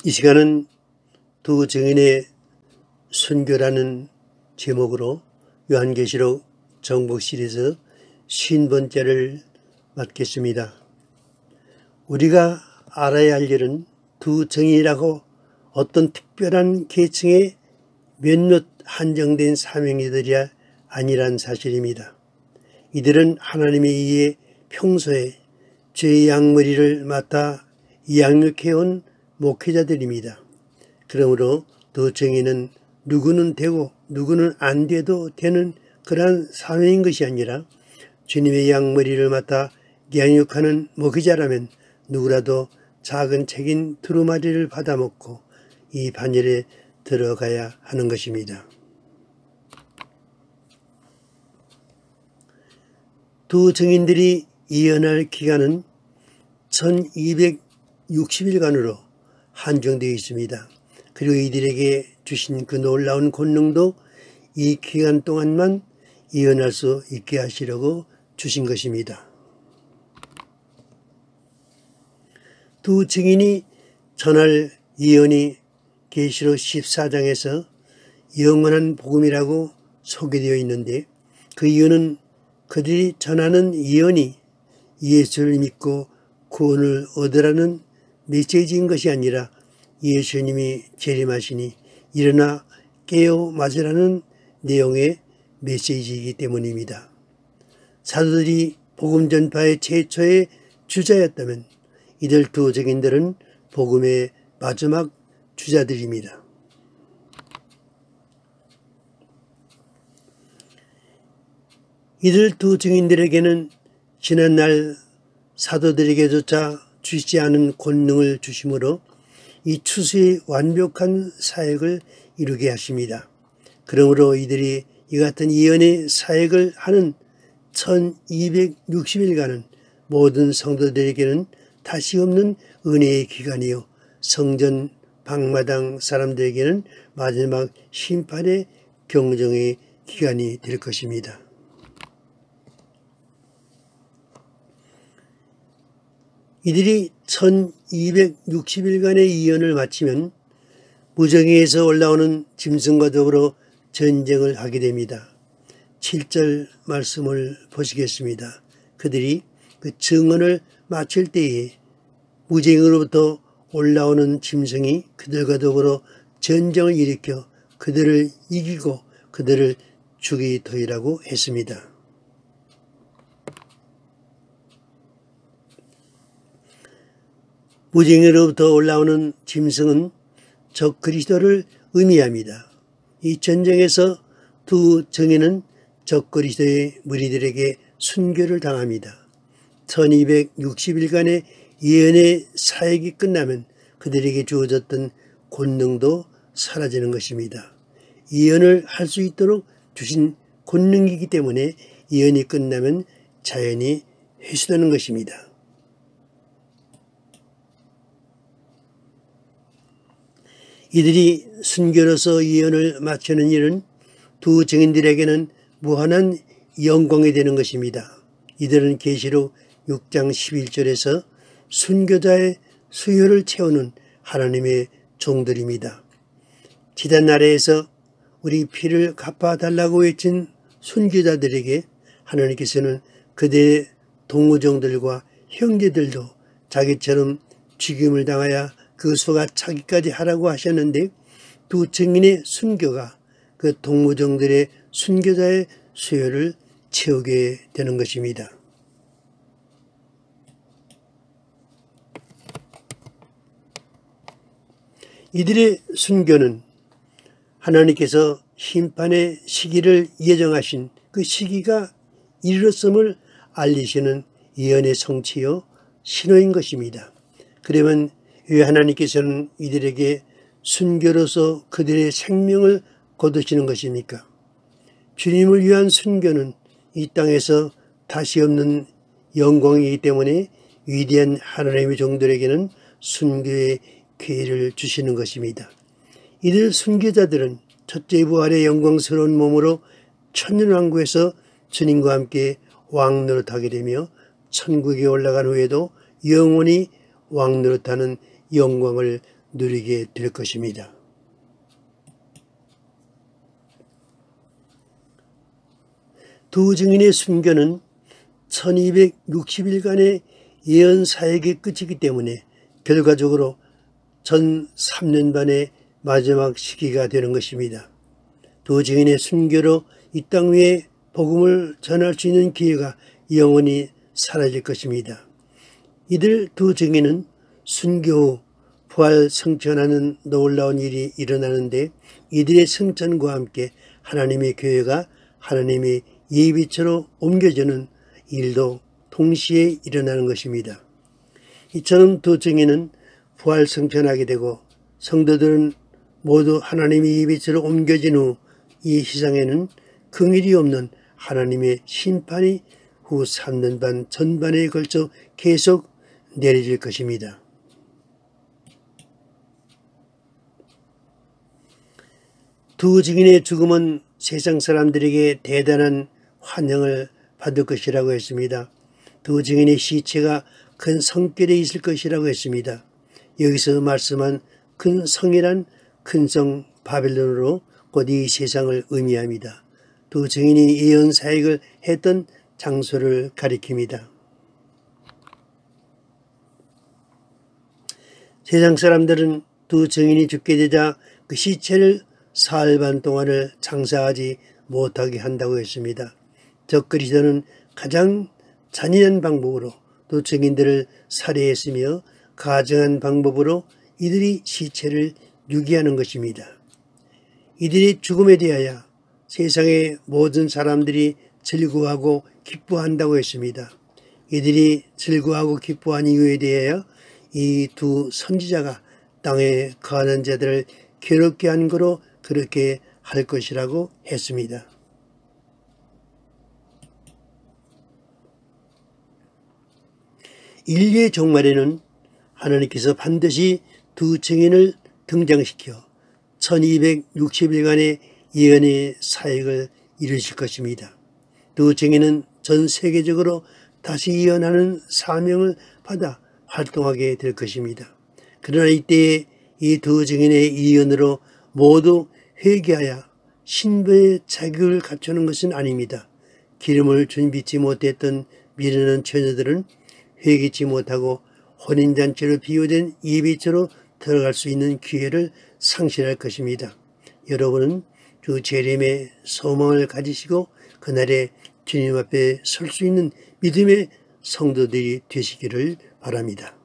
이 시간은 두 증인의 순교라는 제목으로 요한계시록 정복 시리즈 50번째를 맡겠습니다. 우리가 알아야 할 일은 두 증인이라고 어떤 특별한 계층의 몇몇 한정된 사명이들이 아니란 사실입니다. 이들은 하나님에 의해 평소에 죄의 양머리를 맡아 양육해온 목회자들입니다. 그러므로 두 증인은 누구는 되고 누구는 안 돼도 되는 그러한 사명인 것이 아니라 주님의 양머리를 맡아 양육하는 목회자라면 누구라도 작은 책인 두루마리를 받아먹고 이 반열에 들어가야 하는 것입니다. 두 증인들이 예언할 기간은 1260일간으로 한정되어 있습니다. 그리고 이들에게 주신 그 놀라운 권능도 이 기간 동안만 예언할 수 있게 하시려고 주신 것입니다. 두 증인이 전할 예언이 계시록 14장에서 영원한 복음이라고 소개되어 있는데, 그 예언은 그들이 전하는 예언이 예수를 믿고 구원을 얻으라는 메시지인 것이 아니라 예수님이 재림하시니 일어나 깨어 맞으라는 내용의 메시지이기 때문입니다. 사도들이 복음 전파의 최초의 주자였다면 이들 두 증인들은 복음의 마지막 주자들입니다. 이들 두 증인들에게는 지난날 사도들에게조차 주시지 않은 권능을 주심으로 이 추수의 완벽한 사역을 이루게 하십니다. 그러므로 이들이 이 같은 예언의 사역을 하는 1260일간은 모든 성도들에게는 다시 없는 은혜의 기간이요, 성전 방마당 사람들에게는 마지막 심판의 경정의 기간이 될 것입니다. 이들이 1260일간의 예언을 마치면 무정에서 올라오는 짐승과 더불어 전쟁을 하게 됩니다. 7절 말씀을 보시겠습니다. 그들이 그 증언을 마칠 때에 무정으로부터 올라오는 짐승이 그들과 더불어 전쟁을 일으켜 그들을 이기고 그들을 죽이더이라고 했습니다. 무정으로부터 올라오는 짐승은 적 그리스도를 의미합니다. 이 전쟁에서 두 증인은 적 그리스도의 무리들에게 순교를 당합니다. 1260일간의 예언의 사역이 끝나면 그들에게 주어졌던 권능도 사라지는 것입니다. 예언을 할 수 있도록 주신 권능이기 때문에 예언이 끝나면 자연히 회수되는 것입니다. 이들이 순교로서 예언을 마치는 일은 두 증인들에게는 무한한 영광이 되는 것입니다. 이들은 계시록 6장 11절에서 순교자의 수요를 채우는 하나님의 종들입니다. 지단 아래에서 우리 피를 갚아달라고 외친 순교자들에게 하나님께서는 그들의 동무종들과 형제들도 자기처럼 죽임을 당하여 그 수가 차기까지 하라고 하셨는데, 두 증인의 순교가 그 동무종들의 순교자의 수요를 채우게 되는 것입니다. 이들의 순교는 하나님께서 심판의 시기를 예정하신 그 시기가 이르렀음을 알리시는 예언의 성취요 신호인 것입니다. 그러면 왜 하나님께서는 이들에게 순교로서 그들의 생명을 거두시는 것입니까? 주님을 위한 순교는 이 땅에서 다시 없는 영광이기 때문에 위대한 하나님의 종들에게는 순교의 기회를 주시는 것입니다. 이들 순교자들은 첫째 부활의 영광스러운 몸으로 천년왕국에서 주님과 함께 왕노릇하게 되며 천국에 올라간 후에도 영원히 왕노릇하는 영광을 누리게 될 것입니다. 두 증인의 순교는 1260일간의 예언 사역의 끝이기 때문에 결과적으로 전 3년 반의 마지막 시기가 되는 것입니다. 두 증인의 순교로 이 땅 위에 복음을 전할 수 있는 기회가 영원히 사라질 것입니다. 이들 두 증인은 순교 후 부활 성천하는 놀라운 일이 일어나는데 이들의 성천과 함께 하나님의 교회가 하나님의 예비처로 옮겨지는 일도 동시에 일어나는 것입니다. 이처럼 두 증인은 부활 성천하게 되고 성도들은 모두 하나님의 예비처로 옮겨진 후 이 세상에는 긍휼이 없는 하나님의 심판이 후 3년 반 전반에 걸쳐 계속 내려질 것입니다. 두 증인의 죽음은 세상 사람들에게 대단한 환영을 받을 것이라고 했습니다. 두 증인의 시체가 큰 성결에 있을 것이라고 했습니다. 여기서 말씀한 큰 성이란 큰 성 바벨론으로 곧 이 세상을 의미합니다. 두 증인이 예언 사역을 했던 장소를 가리킵니다. 세상 사람들은 두 증인이 죽게 되자 그 시체를 사흘 반 동안을 장사하지 못하게 한다고 했습니다. 적그리스도는 가장 잔인한 방법으로 두 증인들을 살해했으며 가증한 방법으로 이들이 시체를 유기하는 것입니다. 이들의 죽음에 대하여 세상의 모든 사람들이 즐거워하고 기뻐한다고 했습니다. 이들이 즐거워하고 기뻐한 이유에 대하여 이 두 선지자가 땅에 거하는 자들을 괴롭게 한 거로 그렇게 할 것이라고 했습니다. 인류의 종말에는 하나님께서 반드시 두 증인을 등장시켜 1260일간의 예언의 사역을 이루실 것입니다. 두 증인은 전 세계적으로 다시 예언하는 사명을 받아 활동하게 될 것입니다. 그러나 이때에 이 두 증인의 예언으로 모두 회개하여 신부의 자격을 갖추는 것은 아닙니다. 기름을 준비치 못했던 미련한 처녀들은 회개치 못하고 혼인잔치로 비유된 예비처로 들어갈 수 있는 기회를 상실할 것입니다. 여러분은 주 재림의 소망을 가지시고 그날에 주님 앞에 설 수 있는 믿음의 성도들이 되시기를 바랍니다.